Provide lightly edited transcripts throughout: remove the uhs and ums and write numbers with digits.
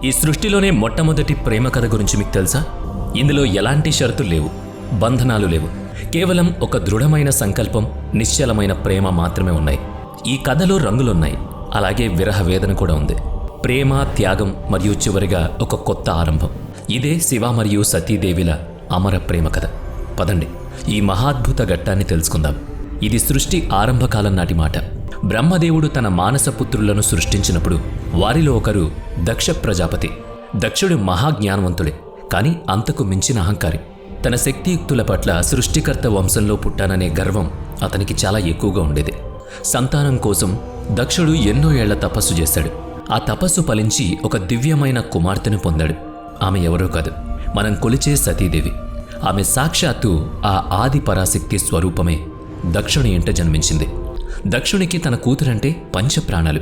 ఈ సృష్టిలోనే మొట్టమొదటి ప్రేమ కథ గురించి మీకు తెలుసా? ఇందులో ఎలాంటి షరతులు లేవు, బంధనాలు లేవు. కేవలం ఒక దృఢమైన సంకల్పం, నిశ్చలమైన ప్రేమ మాత్రమే ఉన్నాయి. ఈ కథలో రంగులున్నాయి, అలాగే విరహ వేదన కూడా ఉంది. ప్రేమ, త్యాగం మరియు చివరిగా ఒక కొత్త ఆరంభం. ఇదే శివ మరియు సతీదేవిల అమర ప్రేమ కథ. పదండి, ఈ మహాద్భుత ఘట్టాన్ని తెలుసుకుందాం. ఇది సృష్టి ఆరంభకాలం నాటి మాట. బ్రహ్మదేవుడు తన మానసపుత్రులను సృష్టించినప్పుడు వారిలో ఒకరు దక్ష ప్రజాపతి. దక్షుడు మహాజ్ఞానవంతుడే, కానీ అంతకు మించిన అహంకారి. తన శక్తియుక్తుల పట్ల సృష్టికర్త వంశంలో పుట్టాననే గర్వం అతనికి చాలా ఎక్కువగా ఉండేది. సంతానం కోసం దక్షుడు ఎన్నో ఏళ్ల తపస్సు చేశాడు. ఆ తపస్సు ఫలించి ఒక దివ్యమైన కుమార్తెను పొందాడు. ఆమె ఎవరో కాదు, మనం కొలిచే సతీదేవి. ఆమె సాక్షాత్తు ఆ ఆది పరాశక్తి స్వరూపమే దక్షుని ఇంట జన్మించింది. దక్షునికి తన కూతురంటే పంచప్రాణాలు.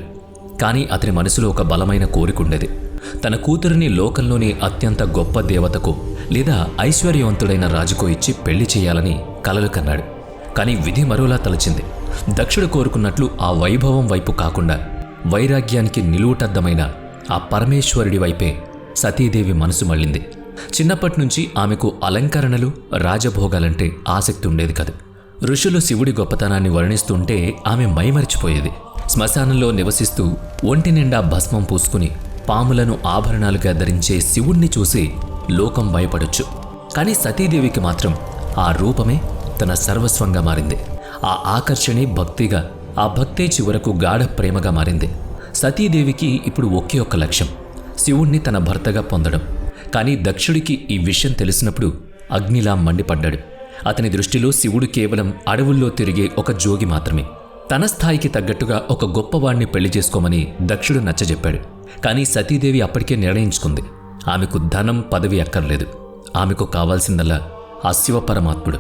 కానీ అతని మనసులో ఒక బలమైన కోరికుండేది. తన కూతురిని లోకంలోని అత్యంత గొప్ప దేవతకు లేదా ఐశ్వర్యవంతుడైన రాజుకో ఇచ్చి పెళ్లి చేయాలని కలలు కన్నాడు. కానీ విధి మరోలా తలచింది. దక్షుడు కోరుకున్నట్లు ఆ వైభవం వైపు కాకుండా వైరాగ్యానికి నిలువుటద్దమైన ఆ పరమేశ్వరుడి వైపే సతీదేవి మనసు మళ్ళింది. చిన్నప్పటినుంచి ఆమెకు అలంకరణలు, రాజభోగాలంటే ఆసక్తి ఉండేది కాదు. ఋషులు శివుడి గొప్పతనాన్ని వర్ణిస్తుంటే ఆమె మైమరిచిపోయేది. శ్మశానంలో నివసిస్తూ ఒంటి నిండా భస్మం పూసుకుని పాములను ఆభరణాలుగా ధరించే శివుణ్ణి చూసి లోకం భయపడొచ్చు. కానీ సతీదేవికి మాత్రం ఆ రూపమే తన సర్వస్వంగా మారింది. ఆ ఆకర్షణే భక్తిగా, ఆ భక్తే చివరకు గాఢ ప్రేమగా మారింది. సతీదేవికి ఇప్పుడు ఒకే ఒక్క లక్ష్యం, శివుణ్ణి తన భర్తగా పొందడం. కానీ దక్షుడికి ఈ విషయం తెలిసినప్పుడు అగ్నిలా మండిపడ్డాడు. అతని దృష్టిలో శివుడు కేవలం అడవుల్లో తిరిగే ఒక జోగి మాత్రమే. తన స్థాయికి తగ్గట్టుగా ఒక గొప్పవాణ్ణి పెళ్లి చేసుకోమని దక్షుడు నచ్చజెప్పాడు. కానీ సతీదేవి అప్పటికే నిర్ణయించుకుంది. ఆమెకు ధనం, పదవి అక్కర్లేదు. ఆమెకు కావాల్సిందల్లా ఆ శివపరమాత్ముడు.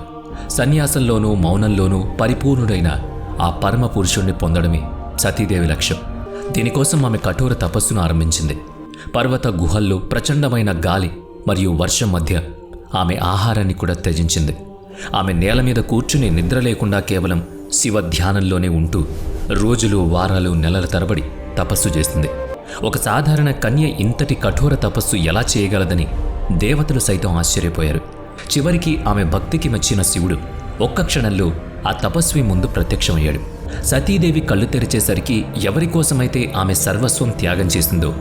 సన్యాసంలోనూ మౌనంలోనూ పరిపూర్ణుడైన ఆ పరమ పురుషుణ్ణి పొందడమే సతీదేవి లక్ష్యం. దీనికోసం ఆమె కఠోర తపస్సును ఆరంభించింది. పర్వత గుహల్లో ప్రచండమైన గాలి మరియు వర్షం మధ్య ఆమె ఆహారాన్ని కూడా త్యజించింది. ఆమె నేల మీద కూర్చుని నిద్ర లేకుండా కేవలం శివ ధ్యానంలోనే ఉంటూ రోజులు, వారాలు, నెలల తరబడి తపస్సు చేసింది. ఒక సాధారణ కన్య ఇంతటి కఠోర తపస్సు ఎలా చేయగలదని దేవతలు సైతం ఆశ్చర్యపోయారు. చివరికి ఆమె భక్తికి మెచ్చిన శివుడు ఒక్క క్షణంలో ఆ తపస్వి ముందు ప్రత్యక్షమయ్యాడు. సతీదేవి కళ్ళు తెరిచేసరికి ఎవరి కోసమైతే ఆమె సర్వస్వం త్యాగం చేసిందో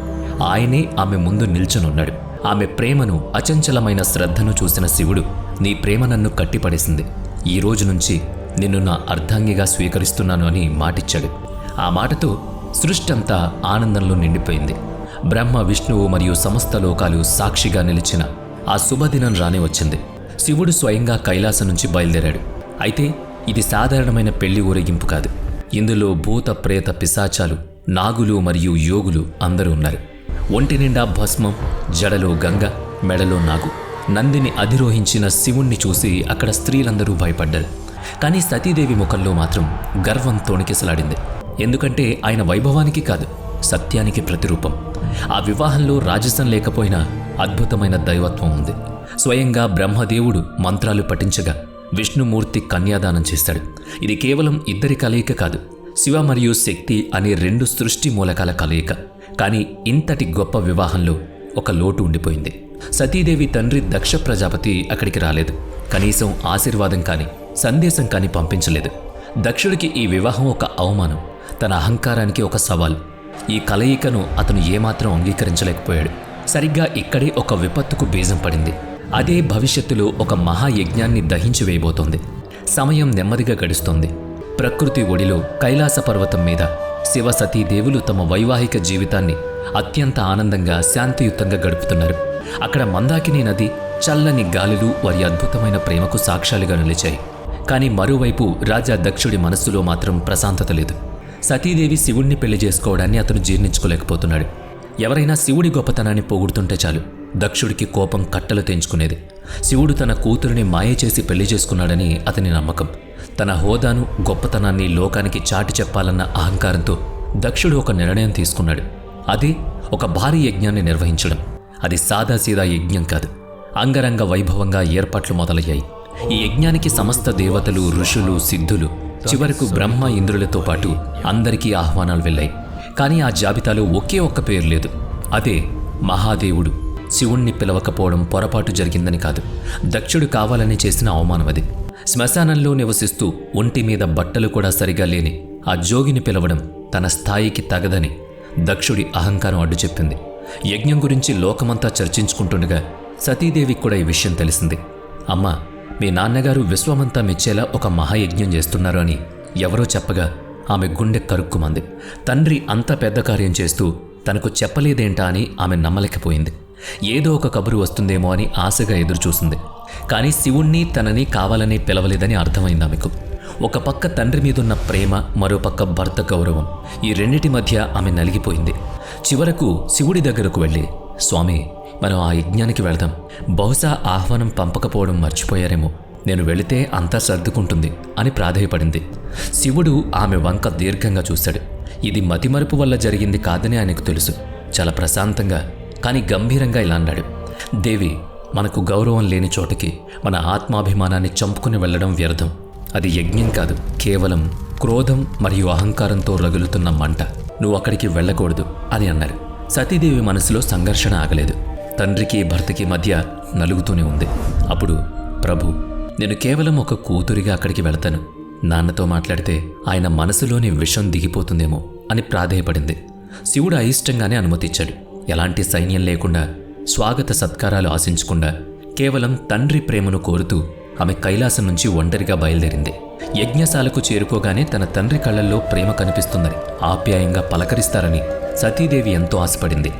ఆయనే ఆమె ముందు నిల్చొనున్నాడు. ఆమె ప్రేమను, అచంచలమైన శ్రద్ధను చూసిన శివుడు, నీ ప్రేమ నన్ను కట్టిపడేసింది. ఈ రోజు నుంచి నిన్ను నా అర్ధాంగిగా స్వీకరిస్తున్నాను అని మాటిచ్చాడు. ఆ మాటతో సృష్టంతా ఆనందంలో నిండిపోయింది. బ్రహ్మ, విష్ణువు మరియు సమస్త లోకాలు సాక్షిగా నిలిచిన ఆ శుభదినం రానే వచ్చింది. శివుడు స్వయంగా కైలాసం నుంచి బయలుదేరాడు. అయితే ఇది సాధారణమైన పెళ్లి ఊరేగింపు కాదు. ఇందులో భూత, ప్రేత, పిశాచాలు, నాగులు మరియు యోగులు అందరూ ఉన్నారు. ఒంటి నిండా భస్మం, జడలో గంగ, మెడలో నాగు. నందిని అధిరోహించిన శివుణ్ణి చూసి అక్కడ స్త్రీలందరూ భయపడ్డారు. కానీ సతీదేవి ముఖంలో మాత్రం గర్వం తోణికిసలాడింది. ఎందుకంటే ఆయన వైభవానికి కాదు, సత్యానికి ప్రతిరూపం. ఆ వివాహంలో రాజసం లేకపోయినా అద్భుతమైన దైవత్వం ఉంది. స్వయంగా బ్రహ్మదేవుడు మంత్రాలు పఠించగా విష్ణుమూర్తి కన్యాదానం చేశాడు. ఇది కేవలం ఇద్దరి కలయిక కాదు, శివ మరియు శక్తి అనే రెండు సృష్టి మూలకాల కలయిక. కానీ ఇంతటి గొప్ప వివాహంలో ఒక లోటు ఉండిపోయింది. సతీదేవి తండ్రి దక్ష ప్రజాపతి అక్కడికి రాలేదు. కనీసం ఆశీర్వాదం కానీ, సందేశం కానీ పంపించలేదు. దక్షుడికి ఈ వివాహం ఒక అవమానం, తన అహంకారానికి ఒక సవాల్. ఈ కలయికను అతను ఏమాత్రం అంగీకరించలేకపోయాడు. సరిగ్గా ఇక్కడే ఒక విపత్తుకు బీజం పడింది. అదే భవిష్యత్తులో ఒక మహాయజ్ఞాన్ని దహించి వేయబోతోంది. సమయం నెమ్మదిగా గడుస్తోంది. ప్రకృతి ఒడిలో కైలాస పర్వతం మీద శివ, సతీదేవులు తమ వైవాహిక జీవితాన్ని అత్యంత ఆనందంగా, శాంతియుతంగా గడుపుతున్నారు. అక్కడ మందాకిని నది, చల్లని గాలులు వారి అద్భుతమైన ప్రేమకు సాక్ష్యాలుగా నిలిచాయి. కానీ మరోవైపు రాజా దక్షుడి మనస్సులో మాత్రం ప్రశాంతత లేదు. సతీదేవి శివుణ్ణి పెళ్లి చేసుకోవడాన్ని అతను జీర్ణించుకోలేకపోతున్నాడు. ఎవరైనా శివుడి గొప్పతనాన్ని పొగుడుతుంటే చాలు దక్షుడికి కోపం కట్టలు తెంచుకునేది. శివుడు తన కూతురిని మాయ చేసి పెళ్లి చేసుకున్నాడని అతని నమ్మకం. తన హోదాను, గొప్పతనాన్ని లోకానికి చాటి చెప్పాలన్న అహంకారంతో దక్షుడు ఒక నిర్ణయం తీసుకున్నాడు. అదే ఒక భారీ యజ్ఞాన్ని నిర్వహించడం. అది సాదాసీదా యజ్ఞం కాదు, అంగరంగ వైభవంగా ఏర్పాట్లు మొదలయ్యాయి. ఈ యజ్ఞానికి సమస్త దేవతలు, ఋషులు, సిద్ధులు, చివరకు బ్రహ్మ, ఇంద్రులతో పాటు అందరికీ ఆహ్వానాలు వెళ్ళాయి. కానీ ఆ జాబితాలో ఒకే ఒక్క పేరు లేదు. అదే మహాదేవుడు శివుణ్ణి పిలవకపోవడం పొరపాటు జరిగిందని కాదు, దక్షుడు కావాలని చేసిన అవమానం అది. శ్మశానంలో నివసిస్తూ ఒంటి మీద బట్టలు కూడా సరిగా లేని ఆ జోగిని పిలవడం తన స్థాయికి తగదని దక్షుడి అహంకారం అడ్డు చెప్పింది. యజ్ఞం గురించి లోకమంతా చర్చించుకుంటుండగా సతీదేవికి కూడా ఈ విషయం తెలిసింది. అమ్మా, మీ నాన్నగారు విశ్వమంతా మెచ్చేలా ఒక మహాయజ్ఞం చేస్తున్నారు అని ఎవరో చెప్పగా ఆమె గుండె కరుక్కుమంది. తండ్రి అంత పెద్ద కార్యం చేస్తూ తనకు చెప్పలేదేంటా అని ఆమె నమ్మలేకపోయింది. ఏదో ఒక కబురు వస్తుందేమో అని ఆశగా ఎదురుచూసింది. కానీ శివుణ్ణి తనని కావాలని పిలవలేదని అర్థమైంది ఆమెకు. ఒక పక్క తండ్రి మీదున్న ప్రేమ, మరోపక్క భర్త గౌరవం, ఈ రెండిటి మధ్య ఆమె నలిగిపోయింది. చివరకు శివుడి దగ్గరకు వెళ్ళి, స్వామి, మనం ఆ యజ్ఞానికి వెళదాం. బహుశా ఆహ్వానం పంపకపోవడం మర్చిపోయారేమో, నేను వెళితే అంతా సర్దుకుంటుంది అని ప్రాధేయపడింది. శివుడు ఆమె వంక దీర్ఘంగా చూశాడు. ఇది మతిమరుపు వల్ల జరిగింది కాదని ఆయనకు తెలుసు. చాలా ప్రశాంతంగా కానీ గంభీరంగా ఇలా అన్నాడు, దేవి, మనకు గౌరవం లేని చోటకి మన ఆత్మాభిమానాన్ని చంపుకుని వెళ్ళడం వ్యర్థం. అది యజ్ఞం కాదు, కేవలం క్రోధం మరియు అహంకారంతో రగులుతున్న మంట. నువ్వు అక్కడికి వెళ్ళకూడదు అని అన్నారు. సతీదేవి మనసులో సంఘర్షణ ఆగలేదు. తండ్రికి భర్తకి మధ్య నలుగుతూనే ఉంది. అప్పుడు, ప్రభు, నేను కేవలం ఒక కూతురిగా అక్కడికి వెళతాను. నాన్నతో మాట్లాడితే ఆయన మనసులోని విషం దిగిపోతుందేమో అని ప్రాధేయపడింది. శివుడు అయిష్టంగానే అనుమతిచ్చాడు. ఎలాంటి సైన్యం లేకుండా, స్వాగత సత్కారాలు ఆశించకుండా, కేవలం తండ్రి ప్రేమను కోరుతూ ఆమె కైలాసం నుంచి ఒంటరిగా బయలుదేరింది. యజ్ఞశాలకు చేరుకోగానే తన తండ్రి కళ్ళల్లో ప్రేమ కనిపిస్తుందని, ఆప్యాయంగా పలకరిస్తారని సతీదేవి ఎంతో ఆశపడింది.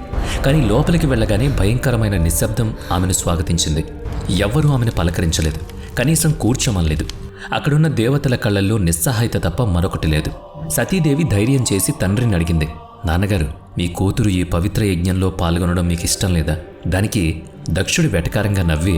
కానీ లోపలికి వెళ్ళగానే భయంకరమైన నిశ్శబ్దం ఆమెను స్వాగతించింది. ఎవ్వరూ ఆమెను పలకరించలేదు, కనీసం కూర్చోమనలేదు. అక్కడున్న దేవతల కళ్ళల్లో నిస్సహాయత తప్ప మరొకటి లేదు. సతీదేవి ధైర్యం చేసి తండ్రిని అడిగింది, నాన్నగారు, మీ కూతురు ఈ పవిత్ర యజ్ఞంలో పాల్గొనడం మీకు ఇష్టం లేదా? దానికి దక్షుడు వెటకారంగా నవ్వి,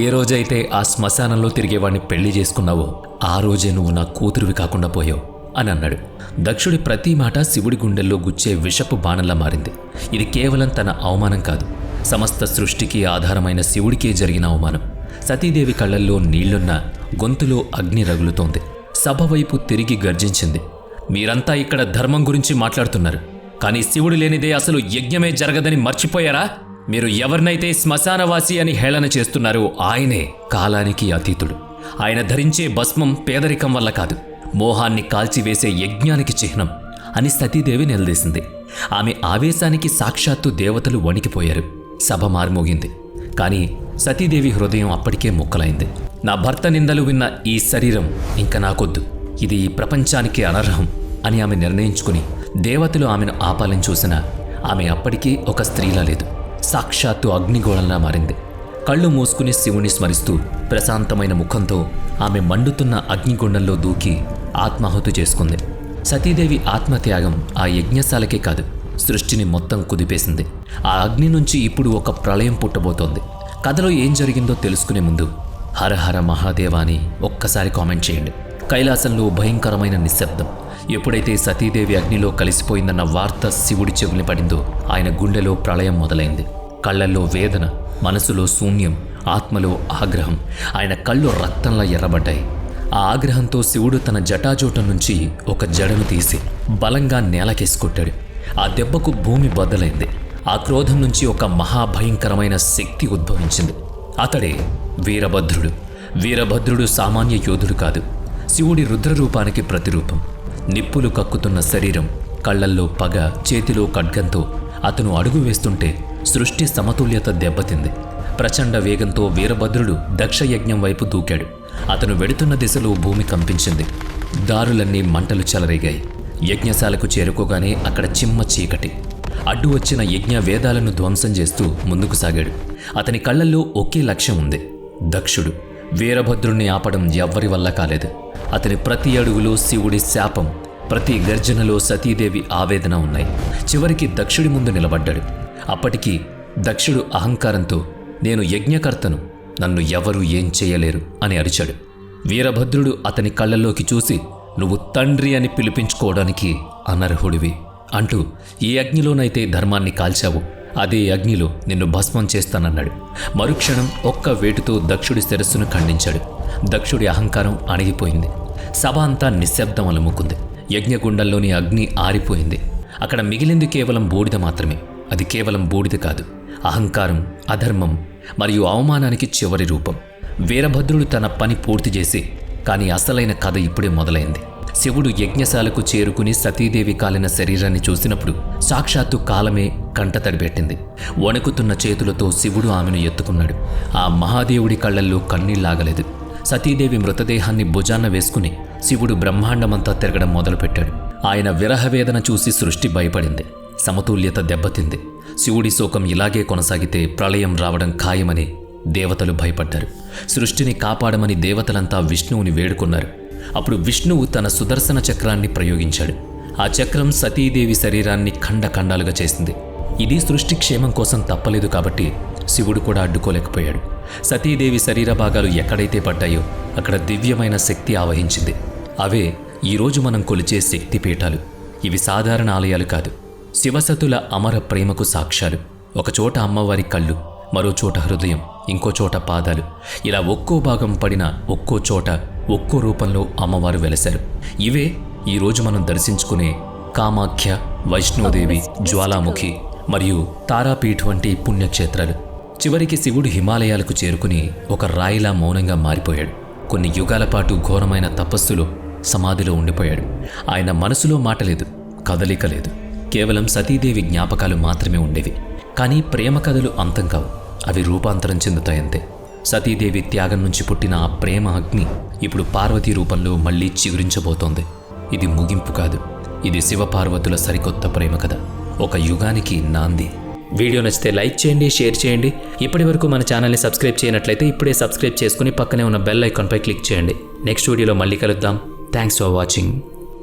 ఏ రోజైతే ఆ శ్మశానంలో తిరిగేవాడిని పెళ్లి చేసుకున్నావో ఆ రోజే నువ్వు నా కూతురువి కాకుండా పోయావు అని అన్నాడు. దక్షుడి ప్రతి మాట శివుడి గుండెల్లో గుచ్చే విషపు బాణంలా మారింది. ఇది కేవలం తన అవమానం కాదు, సమస్త సృష్టికి ఆధారమైన శివుడికే జరిగిన అవమానం. సతీదేవి కళ్ళల్లో నీళ్లున్న, గొంతులో అగ్ని రగులుతోంది. సభ వైపు తిరిగి గర్జించింది, మీరంతా ఇక్కడ ధర్మం గురించి మాట్లాడుతున్నారు, కానీ శివుడు లేనిదే అసలు యజ్ఞమే జరగదని మర్చిపోయారా? మీరు ఎవరినైతే శ్మశానవాసి అని హేళన చేస్తున్నారో ఆయనే కాలానికి అతీతుడు. ఆయన ధరించే భస్మం పేదరికం వల్ల కాదు, మోహాన్ని కాల్చివేసే యజ్ఞానికి చిహ్నం అని సతీదేవి నిలదీసింది. ఆమె ఆవేశానికి సాక్షాత్తు దేవతలు వణికిపోయారు. సభ మారుమోగింది. కానీ సతీదేవి హృదయం అప్పటికే ముక్కలైంది. నా భర్త నిందలు విన్న ఈ శరీరం ఇంక నాకొద్దు, ఇది ఈ ప్రపంచానికి అనర్హం అని ఆమె నిర్ణయించుకుని దేవతలు ఆమెను ఆపాలని చూసినా ఆమె అప్పటికీ ఒక స్త్రీలా లేదు, సాక్షాత్తు అగ్నిగోళంలా మారింది. కళ్ళు మూసుకుని శివుని స్మరిస్తూ ప్రశాంతమైన ముఖంతో ఆమె మండుతున్న అగ్నిగుండంలో దూకి ఆత్మాహుతి చేసుకుంది. సతీదేవి ఆత్మత్యాగం ఆ యజ్ఞశాలకే కాదు, సృష్టిని మొత్తం కుదిపేసింది. ఆ అగ్ని నుంచి ఇప్పుడు ఒక ప్రళయం పుట్టబోతోంది. కథలో ఏం జరిగిందో తెలుసుకునే ముందు హరహర మహాదేవ అని ఒక్కసారి కామెంట్ చేయండి. కైలాసంలో భయంకరమైన నిశ్శబ్దం. ఎప్పుడైతే సతీదేవి అగ్నిలో కలిసిపోయిందన్న వార్త శివుడి చెవిని పడిందో ఆయన గుండెలో ప్రళయం మొదలైంది. కళ్ళల్లో వేదన, మనసులో శూన్యం, ఆత్మలో ఆగ్రహం. ఆయన కళ్ళు రక్తంలా ఎర్రబడ్డాయి. ఆ ఆగ్రహంతో శివుడు తన జటాజూటం నుంచి ఒక జడను తీసి బలంగా నేలకేసుకొట్టాడు. ఆ దెబ్బకు భూమి బద్దలైంది. ఆ క్రోధం నుంచి ఒక మహాభయంకరమైన శక్తి ఉద్భవించింది. అతడే వీరభద్రుడు. వీరభద్రుడు సామాన్య యోధుడు కాదు, శివుడి రుద్రరూపానికి ప్రతిరూపం. నిప్పులు కక్కుతున్న శరీరం, కళ్లల్లో పగ, చేతిలో ఖడ్గంతో అతను అడుగు వేస్తుంటే సృష్టి సమతుల్యత దెబ్బతింది. ప్రచండ వేగంతో వీరభద్రుడు దక్షయజ్ఞం వైపు దూకాడు. అతను వెడుతున్న దిశలో భూమి కంపించింది. దారులన్నీ మంటలు చెలరేగాయి. యజ్ఞశాలకు చేరుకోగానే అక్కడ చిమ్మ చీకటి. అడ్డు వచ్చిన యజ్ఞ వేదాలను ధ్వంసం చేస్తూ ముందుకు సాగాడు. అతని కళ్ళల్లో ఒకే లక్ష్యం ఉంది, దక్షుడు. వీరభద్రుణ్ణి ఆపడం ఎవ్వరి వల్ల కాలేదు. అతని ప్రతి అడుగులో శివుడి శాపం, ప్రతి గర్జనలో సతీదేవి ఆవేదన ఉన్నాయి. చివరికి దక్షుడి ముందు నిలబడ్డాడు. అప్పటికి దక్షుడు అహంకారంతో, నేను యజ్ఞకర్తను, నన్ను ఎవరూ ఏం చేయలేరు అని అరిచాడు. వీరభద్రుడు అతని కళ్ళల్లోకి చూసి, నువ్వు తండ్రి అని పిలిపించుకోవడానికి అనర్హుడివి అంటూ, ఏ అగ్నిలోనైతే ధర్మాన్ని కాల్చావు అదే అగ్నిలో నిన్ను భస్మం చేస్తానన్నాడు. మరుక్షణం ఒక్క వేటుతో దక్షుడి శిరస్సును ఖండించాడు. దక్షుడి అహంకారం అణిగిపోయింది. సభ అంతా నిశ్శబ్దం అలుముకుంది. యజ్ఞగుండంలోని అగ్ని ఆరిపోయింది. అక్కడ మిగిలింది కేవలం బూడిద మాత్రమే. అది కేవలం బూడిద కాదు, అహంకారం, అధర్మం మరియు అవమానానికి చివరి రూపం. వీరభద్రుడు తన పని పూర్తి చేసి, కానీ అసలైన కథ ఇప్పుడే మొదలైంది. శివుడు యజ్ఞశాలకు చేరుకుని సతీదేవి కాలిన శరీరాన్ని చూసినప్పుడు సాక్షాత్తు కాలమే కంటతడి పెట్టింది. వణుకుతున్న చేతులతో శివుడు ఆమెను ఎత్తుకున్నాడు. ఆ మహాదేవుడి కళ్ళల్లో కన్నీళ్లాగలేదు. సతీదేవి మృతదేహాన్ని భుజాన్న వేసుకుని శివుడు బ్రహ్మాండమంతా తిరగడం మొదలుపెట్టాడు. ఆయన విరహవేదన చూసి సృష్టి భయపడింది. సమతుల్యత దెబ్బతింది. శివుడి శోకం ఇలాగే కొనసాగితే ప్రళయం రావడం ఖాయమని దేవతలు భయపడ్డారు. సృష్టిని కాపాడమని దేవతలంతా విష్ణువుని వేడుకున్నారు. అప్పుడు విష్ణువు తన సుదర్శన చక్రాన్ని ప్రయోగించాడు. ఆ చక్రం సతీదేవి శరీరాన్ని ఖండఖండాలుగా చేసింది. ఇది సృష్టి క్షేమం కోసం తప్పలేదు కాబట్టి శివుడు కూడా అడ్డుకోలేకపోయాడు. సతీదేవి శరీర భాగాలు ఎక్కడైతే పడ్డాయో అక్కడ దివ్యమైన శక్తి ఆవహించింది. అవే ఈరోజు మనం కొలిచే శక్తిపీఠాలు. ఇవి సాధారణ ఆలయాలు కాదు, శివసతుల అమర ప్రేమకు సాక్ష్యాలు. ఒకచోట అమ్మవారి కళ్ళు, మరో చోట హృదయం, ఇంకో చోట పాదాలు. ఇలా ఒక్కో భాగం పడిన ఒక్కో చోట ఒక్కో రూపంలో అమ్మవారు వెలశారు. ఇవే ఈరోజు మనం దర్శించుకునే కామాఖ్య, వైష్ణోదేవి, జ్వాలాముఖి మరియు తారాపీఠ్ వంటి పుణ్యక్షేత్రాలు. చివరికి శివుడు హిమాలయాలకు చేరుకుని ఒక రాయిలా మౌనంగా మారిపోయాడు. కొన్ని యుగాల పాటు ఘోరమైన తపస్సులో సమాధిలో ఉండిపోయాడు. ఆయన మనసులో మాట లేదు, కదలిక లేదు. కేవలం సతీదేవి జ్ఞాపకాలు మాత్రమే ఉండేవి. కానీ ప్రేమ కథలు అంతం కావు, అవి రూపాంతరం చెందుతాయంతే. సతీదేవి త్యాగం నుంచి పుట్టిన ఆ ప్రేమ అగ్ని ఇప్పుడు పార్వతీ రూపంలో మళ్లీ చిగురించబోతోంది. ఇది ముగింపు కాదు, ఇది శివపార్వతుల సరికొత్త ప్రేమ కథ, ఒక యుగానికి నాంది. వీడియో నచ్చితే లైక్ చేయండి, షేర్ చేయండి. ఇప్పటి వరకు మన ఛానల్ని సబ్స్క్రైబ్ చేయనట్లయితే ఇప్పుడే సబ్స్క్రైబ్ చేసుకుని పక్కనే ఉన్న బెల్ ఐకాన్పై క్లిక్ చేయండి. నెక్స్ట్ వీడియోలో మళ్ళీ కలుద్దాం. Thanks for watching.